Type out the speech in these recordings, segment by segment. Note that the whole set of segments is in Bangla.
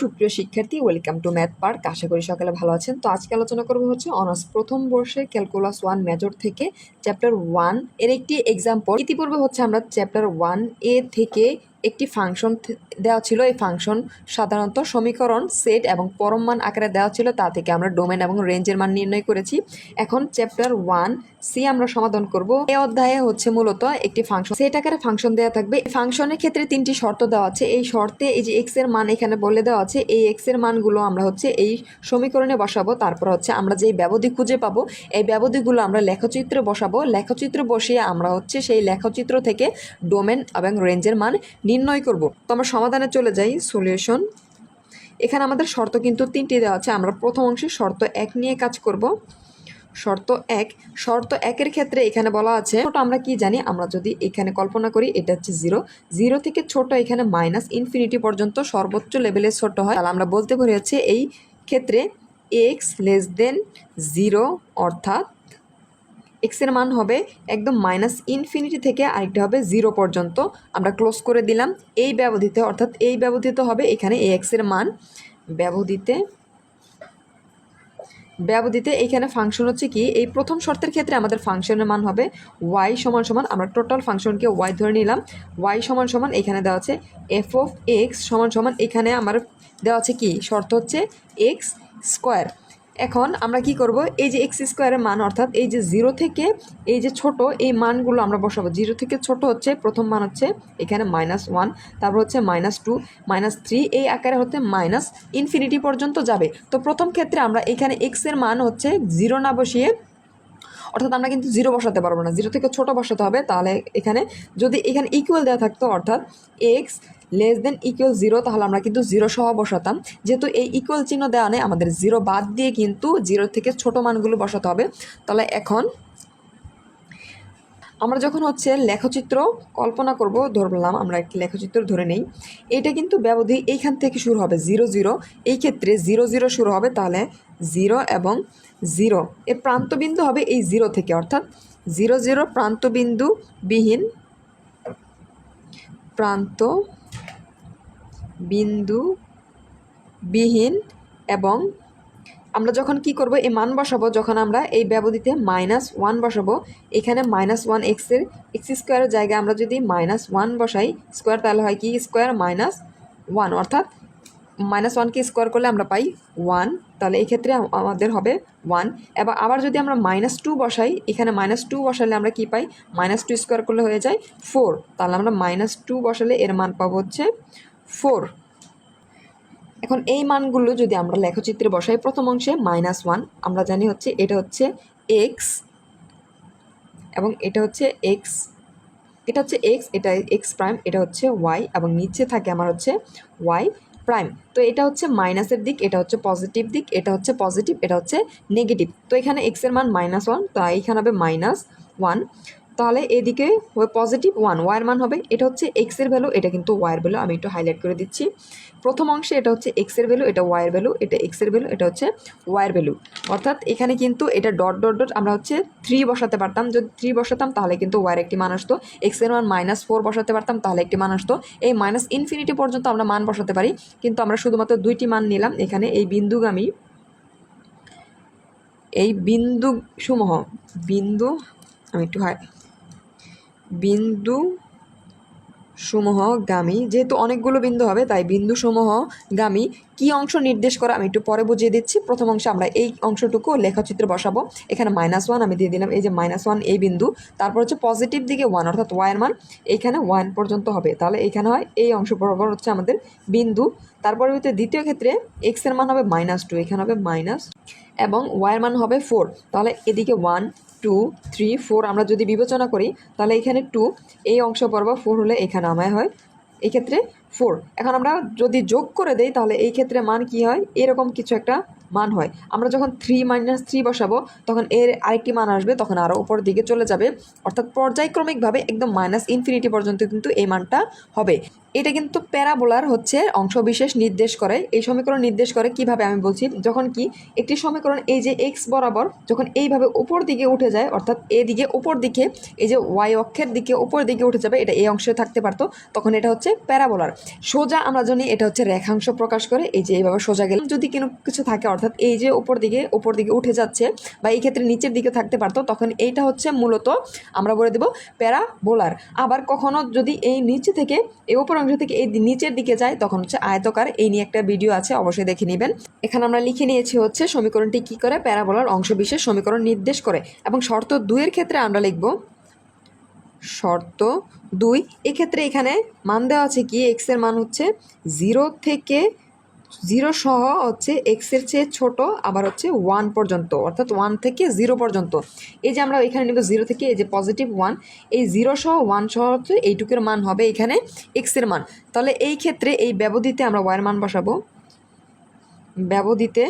সুপ্রিয় শিক্ষার্থী, ওয়েলকাম টু ম্যাথ পার্ক। আশা করি সকালে ভালো আছেন। তো আজকে আলোচনা করবো হচ্ছে অনার্স প্রথম বর্ষের ক্যালকুলাস 1 মেজর থেকে চ্যাপ্টার 1 এর একটি এক্সাম্পল। ইতিপূর্বে হচ্ছে আমরা চ্যাপ্টার 1A থেকে একটি ফাংশন দেওয়া ছিল। এই ফাংশন সাধারণত সমীকরণ, সেট এবং পরম মান আকারে দেওয়া ছিল। তা থেকে আমরা ডোমেন এবং রেঞ্জের মান নির্ণয় করেছি। এখন চ্যাপ্টার 1C আমরা সমাধান করব। এই অধ্যায়ে হচ্ছে মূলত একটি ফাংশন, সেট আকারে ফাংশন দেওয়া থাকবে। ফাংশনের ক্ষেত্রে 3টি শর্ত দেওয়া আছে। এই শর্তে এই যে এক্স এর মান এখানে বলে দেওয়া আছে, এই এক্স এর মানগুলো আমরা হচ্ছে এই সমীকরণে বসাবো। তারপর হচ্ছে আমরা যেই ব্যবধি খুঁজে পাবো, এই ব্যবধিগুলো আমরা লেখচিত্রে বসাবো। লেখচিত্র বসিয়ে আমরা হচ্ছে সেই লেখচিত্র থেকে ডোমেন এবং রেঞ্জের মান নির্ণয় করব। তো আমরা সমাধানে চলে যাই। সলিউশন। এখানে আমাদের শর্ত কিন্তু 3টি দেওয়া আছে। আমরা প্রথম অংশে শর্ত 1 নিয়ে কাজ করব। শর্ত 1-এর ক্ষেত্রে এখানে বলা আছে, ছোট আমরা কি জানি, আমরা যদি এখানে কল্পনা করি এটা হচ্ছে 0 থেকে ছোট এখানে মাইনাস ইনফিনিটি পর্যন্ত সর্বোচ্চ লেভেলে ছোট হয়, তাহলে আমরা বলতে পারি হচ্ছে এই ক্ষেত্রে x লেস দেন 0, অর্থাৎ x এর মান হবে একদম মাইনাস ইনফিনিটি থেকে আরেকটা হবে 0 পর্যন্ত। আমরা ক্লোজ করে দিলাম এই ব্যবধিতে, অর্থাৎ এই ব্যবধিতে হবে এখানে x এর মান। ব্যবধিতে এইখানে ফাংশন হচ্ছে কি, এই প্রথম শর্তের ক্ষেত্রে আমাদের ফাংশনের মান হবে y সমান সমান, আমরা টোটাল ফাংশনকে y ধরে নিলাম, y সমান সমান এখানে দেওয়া আছে f অফ x সমান সমান, এখানে আমার দেওয়া আছে কি শর্ত হচ্ছে x স্কোয়ার। এখন আমরা কি করব, এই যে এক্স স্কোয়ারের মান অর্থাৎ এই যে 0 থেকে এই যে ছোট এই মানগুলো আমরা বসাবো। 0 থেকে ছোট হচ্ছে প্রথম মান হচ্ছে এখানে -1, তারপর হচ্ছে -2, -3, এই আকারে হচ্ছে মাইনাস ইনফিনিটি পর্যন্ত যাবে। তো প্রথম ক্ষেত্রে আমরা এখানে এক্স এর মান হচ্ছে 0 না বসিয়ে, অর্থাৎ আমরা কিন্তু 0 বসাতে পারবো না, 0 থেকে ছোট বসাতে হবে। তাহলে এখানে যদি এখানে ইকুয়াল দেওয়া থাকতো, অর্থাৎ এক্স লেস দেন ইকুয়াল 0, তাহলে আমরা কিন্তু 0 সহ বসাতাম। যেহেতু এই ইকুয়াল চিহ্ন দেওয়া নেই, আমাদের 0 বাদ দিয়ে কিন্তু 0 থেকে ছোট মানগুলো বসাতে হবে। তাহলে এখন আমরা যখন হচ্ছে লেখচিত্র কল্পনা করব, ধরলাম আমরা একটি লেখচিত্র ধরে নেই, এটা কিন্তু ব্যবধি এইখান থেকে শুরু হবে 0 0, এই ক্ষেত্রে 0 0 শুরু হবে। তাহলে 0 এবং 0 এর প্রান্তবিন্দু হবে এই 0 থেকে, অর্থাৎ 0 0 প্রান্তবিন্দু বিহীন এবং আমরা যখন কি করব, এই মান বসাবো, যখন আমরা এই ব্যবধিতে -1 বসাবো, এখানে -1 x স্কোয়ারের জায়গায় আমরা যদি -1 বসাই স্কোয়ার, তাহলে হয় কি স্কোয়ার -1, অর্থাৎ -1কে স্কোয়ার করলে আমরা পাই 1, তাহলে এই ক্ষেত্রে আমাদের হবে 1। এবং আবার যদি আমরা -2 বসাই, এখানে -2 বসালে আমরা কি পাই, -2 স্কোয়ার করলে হয়ে যায় 4, তাহলে আমরা -2 বসালে এর মান পাবো হচ্ছে 4। এখন এই মানগুলো যদি আমরা লেখচিত্রে বসাই, প্রথম অংশে -1 আমরা জানি হচ্ছে এটা হচ্ছে x এবং এটা হচ্ছে x, এটা x প্রাইম, এটা হচ্ছে y এবং নিচে থাকে আমার হচ্ছে y প্রাইম। তো এটা হচ্ছে মাইনাসের দিক, এটা হচ্ছে পজিটিভ দিক, এটা হচ্ছে পজিটিভ, এটা হচ্ছে নেগেটিভ। তো এখানে x এর মান -1, তো এইখানে হবে -1, তাহলে এদিকে হবে +1, y এর মান হবে, এটা হচ্ছে x এর ভ্যালু, এটা কিন্তু y এর ভ্যালু, আমি একটু হাইলাইট করে দিচ্ছি। প্রথম অংশে এটা হচ্ছে x এর ভ্যালু, এটা y এর ভ্যালু, এটা x এর ভ্যালু, এটা হচ্ছে y এর ভ্যালু, অর্থাৎ এখানে কিন্তু এটা ডট ডট ডট আমরা হচ্ছে 3 বসাতে পারতাম। যদি 3 বসাতাম তাহলে কিন্তু y এর একটি মান আসতো, x এর মান -4 বসাতে পারতাম, তাহলে একটি মান আসতো। এই মাইনাস ইনফিনিটি পর্যন্ত আমরা মান বসাতে পারি, কিন্তু আমরা শুধুমাত্র 2টি মান নিলাম। এখানে এই বিন্দুগামী এই বিন্দু সমূহগামী, যেহেতু অনেকগুলো বিন্দু হবে তাই বিন্দু সমূহগামী কি অংশ নির্দেশ করে আমি একটু পরে বুঝিয়ে দিচ্ছি। প্রথম অংশে আমরা এই অংশটুকু লেখচিত্রে বসাবো। এখানে -1 আমি দিয়ে দিলাম, এই যে -1 এই বিন্দু, তারপর হচ্ছে পজিটিভ দিকে 1, অর্থাৎ y এর মান এইখানে 1 পর্যন্ত হবে। তাহলে এইখানে হয় এই অংশ বরাবর হচ্ছে আমাদের বিন্দু। তারপরে দ্বিতীয় ক্ষেত্রে x এর মান হবে -2, এখানে হবে মাইনাস এবং y এর মান হবে 4। তাহলে এদিকে 1 2 3 4 আমরা যদি বিবেচনা করি, তাহলে এখানে 2 এই অংশ বরাবর 4 হলে এখানে আমায় হয় এই ক্ষেত্রে 4। এখন আমরা যদি যোগ করে দেই, তাহলে এই ক্ষেত্রে মান কি হয়, এরকম কিছু একটা মান হয়। আমরা যখন 3 - 3 বসাবো তখন এর আরেকটি মান আসবে, তখন আরও উপর দিকে চলে যাবে, অর্থাৎ পর্যায়ক্রমিকভাবে একদম -ইনফিনিটি পর্যন্ত কিন্তু এই মানটা হবে। এটা কিন্তু প্যারাবোলার হচ্ছে অংশবিশেষ নির্দেশ করে, এই সমীকরণ নির্দেশ করে কিভাবে আমি বলছি। যখন কি একটি সমীকরণ এই যে এক্স বরাবর যখন এইভাবে উপর দিকে উঠে যায়, অর্থাৎ এদিকে উপর দিকে এই যে ওয়াই অক্ষের দিকে উপর দিকে উঠে যাবে, এটা এই অংশে থাকতে পারতো, তখন এটা হচ্ছে প্যারাবোলার। সোজা আমরা জানি এটা হচ্ছে রেখাংশ প্রকাশ করে, এই যে এইভাবে সোজা গেলে যদি কোনো কিছু থাকে, অর্থাৎ এই যে উপর দিকে উঠে যাচ্ছে বা এই ক্ষেত্রে নিচের দিকে থাকতে পারতো, তখন এইটা হচ্ছে মূলত আমরা বলে দেব প্যারাবোলার। আবার কখনো যদি এই নিচে থেকে এই উপর অংশ থেকে এই নিচের দিকে যায়, তখন হচ্ছে আয়তকার। এই নিয়ে একটা ভিডিও আছে, অবশ্যই দেখে নেবেন। এখানে আমরা লিখে নিয়েছি হচ্ছে সমীকরণটি কি করে, প্যারাবোলার অংশবিশেষ সমীকরণ নির্দেশ করে। এবং শর্ত 2 এর ক্ষেত্রে আমরা লিখব শর্ত 2। এক্ষেত্রে এখানে মান দেওয়া আছে কি, এক্স এর মান হচ্ছে 0 থেকে 0 সহ হচ্ছে এক্সের চেয়ে ছোট, আবার হচ্ছে 1 পর্যন্ত, অর্থাৎ 1 থেকে 0 পর্যন্ত। এই যে আমরা এখানে নেব 0 থেকে এই যে +1, এই 0 সহ 1 সহ হচ্ছে এইটুকুর মান হবে এখানে এক্সের মান। তাহলে এই ক্ষেত্রে এই ব্যবধিতে আমরা ওয়াইয়ের মান বসাবো। ব্যবধিতে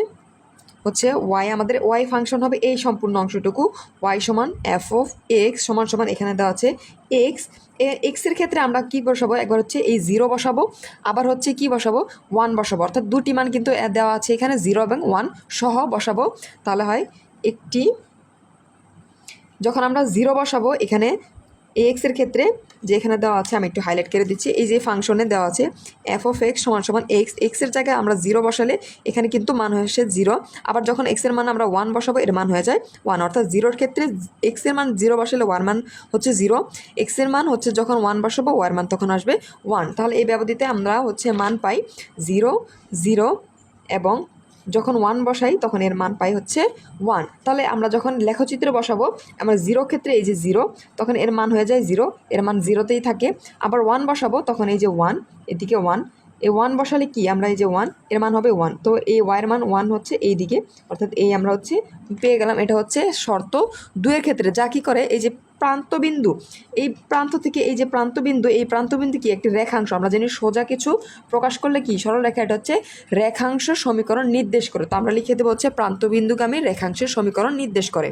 হচ্ছে ওয়াই, আমাদের ওয়াই ফাংশন হবে এই সম্পূর্ণ অংশটুকু, ওয়াই সমান f(x) সমান সমান এখানে দেওয়া আছে এক্স। এক্সের ক্ষেত্রে আমরা কি বসাবো, একবার হচ্ছে এই 0 বসাবো, আবার হচ্ছে কি বসাবো 1 বসাবো, অর্থাৎ দুটি মান কিন্তু দেওয়া আছে এখানে 0 এবং 1 সহ বসাবো। তাহলে হয় একটি, যখন আমরা 0 বসাবো এখানে এক্সের ক্ষেত্রে যে এখানে দেওয়া আছে, আমি একটু হাইলাইট করে দিচ্ছি, এই যে ফাংশনে দেওয়া আছে f(x) সমান সমান এক্স, এক্সের জায়গায় আমরা 0 বসালে এখানে কিন্তু মান হয়েছে 0। আবার যখন এক্সের মান আমরা 1 বসাবো এর মান হয়ে যায় 1, অর্থাৎ 0-র ক্ষেত্রে এক্সের মান 0 বসালে ওয়ার মান হচ্ছে 0, এক্সের মান হচ্ছে যখন 1 বসাবো ওয়ার মান তখন আসবে 1। তাহলে এই ব্যবধিতে আমরা হচ্ছে মান পাই 0, 0 এবং যখন 1 বসাই তখন এর মান পাই হচ্ছে 1। তাহলে আমরা যখন লেখচিত্রে বসাবো, আমরা 0 ক্ষেত্রে এই যে 0, তখন এর মান হয়ে যায় 0, এর মান 0তেই থাকে। আবার 1 বসাবো তখন এই যে 1, এদিকে 1, এই 1 বসালে কি আমরা এই যে 1, এর মান হবে 1। তো এই ওয়াইয়ের মান 1 হচ্ছে এই দিকে, অর্থাৎ এই আমরা হচ্ছে পেয়ে গেলাম। এটা হচ্ছে শর্ত 2 এর ক্ষেত্রে, যা কি করে এই যে প্রান্তবিন্দু, এই প্রান্ত থেকে এই যে প্রান্তবিন্দু, এই প্রান্তবিন্দু কি একটি রেখাংশ, আমরা জানি সোজা কিছু প্রকাশ করলে কি সরলরেখা, এটা হচ্ছে রেখাংশ সমীকরণ নির্দেশ করে। তো আমরা লিখে দেবো হচ্ছে প্রান্তবিন্দুগামী রেখাংশের সমীকরণ নির্দেশ করে।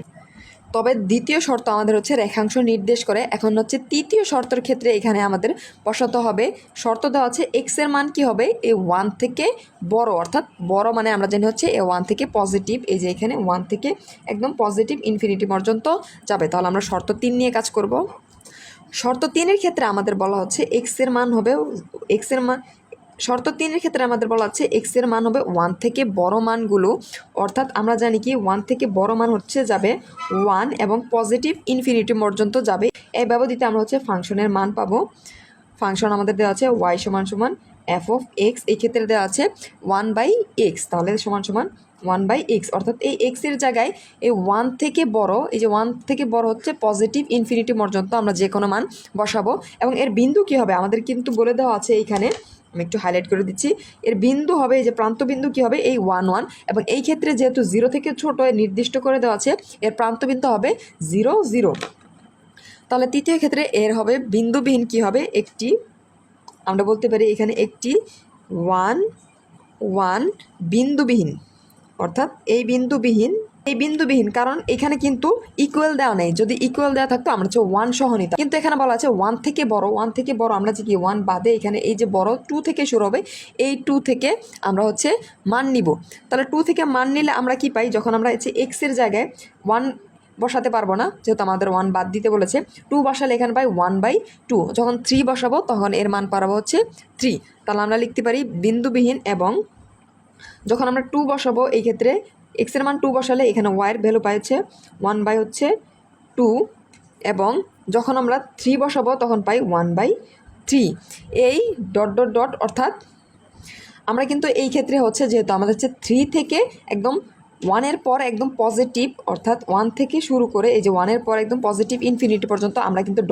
তবে দ্বিতীয় শর্ত আমাদের হচ্ছে রেখাংশ নির্দেশ করে। এখন হচ্ছে তৃতীয় শর্তের ক্ষেত্রে এখানে আমাদের বসাতে হবে, শর্ত দেওয়া আছে এক্সের মান কি হবে এই 1 থেকে বড়, অর্থাৎ বড় মানে আমরা জানি হচ্ছে এ 1 থেকে পজিটিভ, এই যে এখানে 1 থেকে একদম পজিটিভ ইনফিনিটি পর্যন্ত যাবে। তাহলে আমরা শর্ত 3 নিয়ে কাজ করব। শর্ত 3-এর ক্ষেত্রে আমাদের বলা হচ্ছে এক্সের মান হবে, শর্ত 3-এর ক্ষেত্রে আমাদের বলা হচ্ছে এক্সের মান হবে 1 থেকে বড় মানগুলো, অর্থাৎ আমরা জানি কি 1 থেকে বড় মান হচ্ছে যাবে 1 এবং পজিটিভ ইনফিনিটি পর্যন্ত যাবে। এই ব্যবধিতে আমরা হচ্ছে ফাংশনের মান পাবো। ফাংশন আমাদের দেওয়া আছে ওয়াই সমান সমান f(x), এই ক্ষেত্রে দেওয়া আছে 1/x, তাহলে সমান সমান 1/x, অর্থাৎ এই এক্সের জায়গায় এই 1 থেকে বড়, এই যে 1 থেকে বড় হচ্ছে পজিটিভ ইনফিনিটি পর্যন্ত আমরা যে কোনো মান বসাবো। এবং এর বিন্দু কি হবে আমাদের কিন্তু বলে দেওয়া আছে এইখানে, আমি একটু হাইলাইট করে দিচ্ছি। এর বিন্দু হবে এই যে প্রান্তবিন্দু কি হবে এই 1, 1, এবং এই ক্ষেত্রে যেহেতু 0 থেকে ছোট নির্দিষ্ট করে দেওয়া আছে, এর প্রান্তবিন্দু হবে 0, 0। তাহলে তৃতীয় ক্ষেত্রে এর হবে বিন্দুবিহীন কি হবে একটি, আমরা বলতে পারি এখানে একটি 1, 1 বিন্দুবিহীন, অর্থাৎ এই বিন্দুবিহীন কারণ এখানে কিন্তু ইকুয়াল দেওয়া নেই। যদি ইকুয়াল দেওয়া থাকতো আমরা হচ্ছে 1 সহ নিতাম, কিন্তু এখানে বলা আছে 1 থেকে বড়, 1 থেকে বড় আমরা যে কি 1 বাদে এখানে এই যে বড় 2 থেকে শুরু হবে, এই 2 থেকে আমরা হচ্ছে মান নিব। তাহলে 2 থেকে মান নিলে আমরা কি পাই, যখন আমরা হচ্ছে এক্সের জায়গায় 1 বসাতে পারবো না, যেহেতু আমাদের 1 বাদ দিতে বলেছে, 2 বসালে এখানে পাই 1/2। যখন 3 বসাবো তখন এর মান পাবো হচ্ছে 3। তাহলে আমরা লিখতে পারি বিন্দুবিহীন, এবং যখন আমরা 2 বসাবো এই ক্ষেত্রে এক্সের মান 2 বসালে এখানে ওয়াইয়ের ভ্যালু পাইছে 1/2, এবং যখন আমরা 3 বসাবো তখন পাই 1/3। এই ... অর্থাৎ আমরা কিন্তু এই ক্ষেত্রে হচ্ছে যেহেতু আমাদের হচ্ছে 3 থেকে একদম 1-এর পর একদম পজিটিভ, অর্থাৎ 1 থেকে শুরু করে এই যে 1-এর পর একদম পজিটিভ ইনফিনিটি পর্যন্ত আমরা কিন্তু ...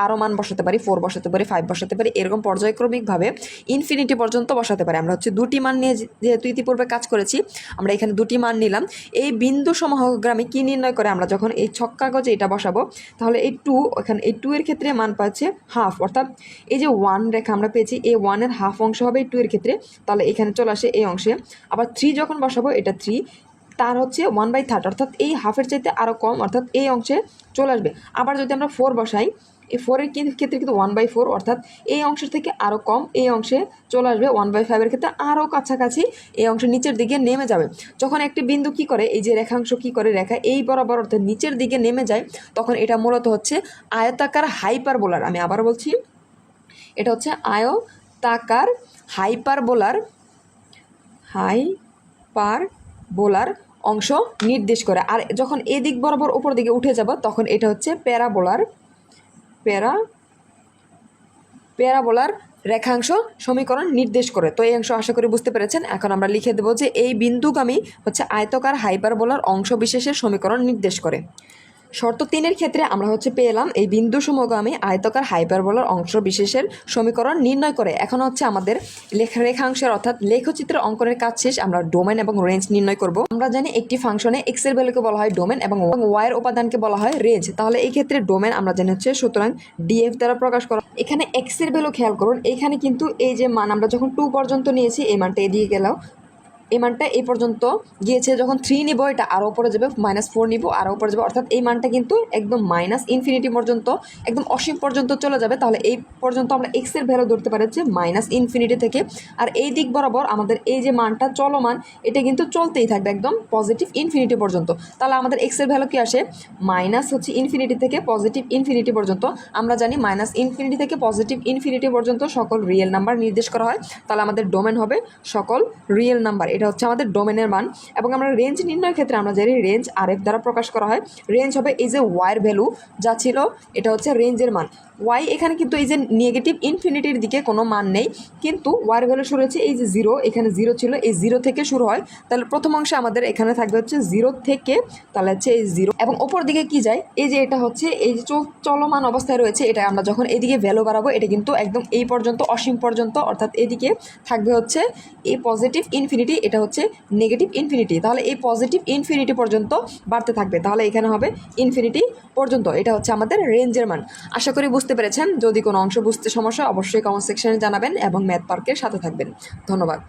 আরও মান বসাতে পারি, 4 বসাতে পারি, 5 বসাতে পারি, এরকম পর্যায়ক্রমিকভাবে ইনফিনিটি পর্যন্ত বসাতে পারি। আমরা হচ্ছে 2টি মান নিয়ে যেহেতু ইতিপূর্বে কাজ করেছি, আমরা এখানে 2টি মান নিলাম। এই বিন্দু সমগ্রামী কি নির্ণয় করে, আমরা যখন এই ছক কাগজে এটা বসাবো তাহলে এই 2, এখানে এই 2 এর ক্ষেত্রে মান পাচ্ছে হাফ, অর্থাৎ এই যে 1 রেখা আমরা পেয়েছি এই 1-এর হাফ অংশ হবে এই 2 এর ক্ষেত্রে, তাহলে এখানে চলে আসে এই অংশে। আবার 3 যখন বসাবো এটা 3, তার হচ্ছে 1/3 অর্থাৎ এই হাফের চাইতে আরও কম, অর্থাৎ এই অংশে চলে আসবে। আবার যদি আমরা 4 বসাই, এই 4-এর ক্ষেত্রে কিন্তু 1/4 অর্থাৎ এই অংশের থেকে আরও কম, এই অংশে চলে আসবে। 1/5-এর ক্ষেত্রে আরও কাছাকাছি এই অংশ নিচের দিকে নেমে যাবে। যখন একটি বিন্দু কি করে, এই যে রেখাংশ কি করে, রেখা এই বরাবর অর্থাৎ নিচের দিকে নেমে যায়, তখন এটা মূলত হচ্ছে আয়তাকার হাইপারবোলার। আমি আবার বলছি, এটা হচ্ছে আয়তাকার হাইপারবোলার অংশ নির্দেশ করে। আর যখন এদিক বরাবর উপর দিকে উঠে যাব, তখন এটা হচ্ছে প্যারাবোলার রেখাংশ সমীকরণ নির্দেশ করে। তো এই অংশ আশা করি বুঝতে পেরেছেন। এখন আমরা লিখে দেব যে এই বিন্দুগামী হচ্ছে আয়তাকার হাইপারবোলার অংশ বিশেষের সমীকরণ নির্দেশ করে। শর্ত 3-এর ক্ষেত্রে আমরা হচ্ছে পেলাম এই বিন্দু সমগামী আয়তাকার হাইপারবোলার অংশ বিশেষের সমীকরণ নির্ণয় করে। এখন হচ্ছে আমাদের রেখাংশের অর্থাৎ লেখচিত্রের অঙ্কনের কাজ শেষ। আমরা ডোমেন এবং রেঞ্জ নির্ণয় করব। আমরা জানি একটি ফাংশনে এক্স এর ভ্যালুকে বলা হয় ডোমেন এবং ওয়াই এর উপাদানকে বলা হয় রেঞ্জ। তাহলে এই ক্ষেত্রে ডোমেন আমরা জানি হচ্ছে, সুতরাং ডিএফ দ্বারা প্রকাশ করা। এখানে এক্স এর ভ্যালু খেয়াল করুন, এখানে কিন্তু এই যে মান আমরা যখন 2 পর্যন্ত নিয়েছি, এই মানটা এদিকে গেল, এই মানটা এই পর্যন্ত গিয়েছে। যখন 3 নিব, এটা আরও উপরে যাবে, -4 নিব, আরও উপরে যাবে, অর্থাৎ এই মানটা কিন্তু একদম -ইনফিনিটি পর্যন্ত, একদম অসীম পর্যন্ত চলে যাবে। তাহলে এই পর্যন্ত আমরা এক্স এর ভ্যালু ধরতে পারি হচ্ছে -ইনফিনিটি থেকে। আর এই দিক বরাবর আমাদের এই যে মানটা চলমান, এটা কিন্তু চলতেই থাকবে একদম পজিটিভ ইনফিনিটি পর্যন্ত। তাহলে আমাদের এক্স এর ভ্যালু কি আসে, হচ্ছে ইনফিনিটি থেকে পজিটিভ ইনফিনিটি পর্যন্ত। আমরা জানি -ইনফিনিটি থেকে পজিটিভ ইনফিনিটি পর্যন্ত সকল রিয়েল নাম্বার নির্দেশ করা হয়। তাহলে আমাদের ডোমেন হবে সকল রিয়েল নাম্বার। এটা হচ্ছে আমাদের ডোমেনের মান। এবং আমরা রেঞ্জ নির্ণয়ের ক্ষেত্রে আমরা জানি রেঞ্জ আরএফ দ্বারা প্রকাশ করা হয়। রেঞ্জ হবে এই যে ওয়াইয়ের ভ্যালু যা ছিল, এটা হচ্ছে রেঞ্জের মান। ওয়াই এখানে কিন্তু এই যে নেগেটিভ ইনফিনিটির দিকে কোনো মান নেই, কিন্তু ওয়াইয়ের ভ্যালু শুরু হচ্ছে এই যে 0, এখানে 0 ছিল, এই 0 থেকে শুরু হয়। তাহলে প্রথম অংশে আমাদের এখানে থাকবে হচ্ছে 0 থেকে, তাহলে হচ্ছে এই 0 এবং ওপর দিকে কি যায়, এই যে এটা হচ্ছে এই যে চলমান অবস্থায় রয়েছে, এটা আমরা যখন এদিকে ভ্যালু বাড়াবো, এটা কিন্তু একদম এই পর্যন্ত অসীম পর্যন্ত, অর্থাৎ এদিকে থাকবে হচ্ছে এই পজিটিভ ইনফিনিটি, এটা হচ্ছে নেগেটিভ ইনফিনিটি। তাহলে এই পজিটিভ ইনফিনিটি পর্যন্ত বাড়তে থাকবে, তাহলে এখানে হবে ইনফিনিটি পর্যন্ত। এটা হচ্ছে আমাদের রেঞ্জের মান। আশা করি বুঝতে পেরেছেন। যদি কোনো অংশ বুঝতে সমস্যা, অবশ্যই কমেন্ট সেকশনে জানাবেন এবং ম্যাথ পার্কের সাথে থাকবেন। ধন্যবাদ।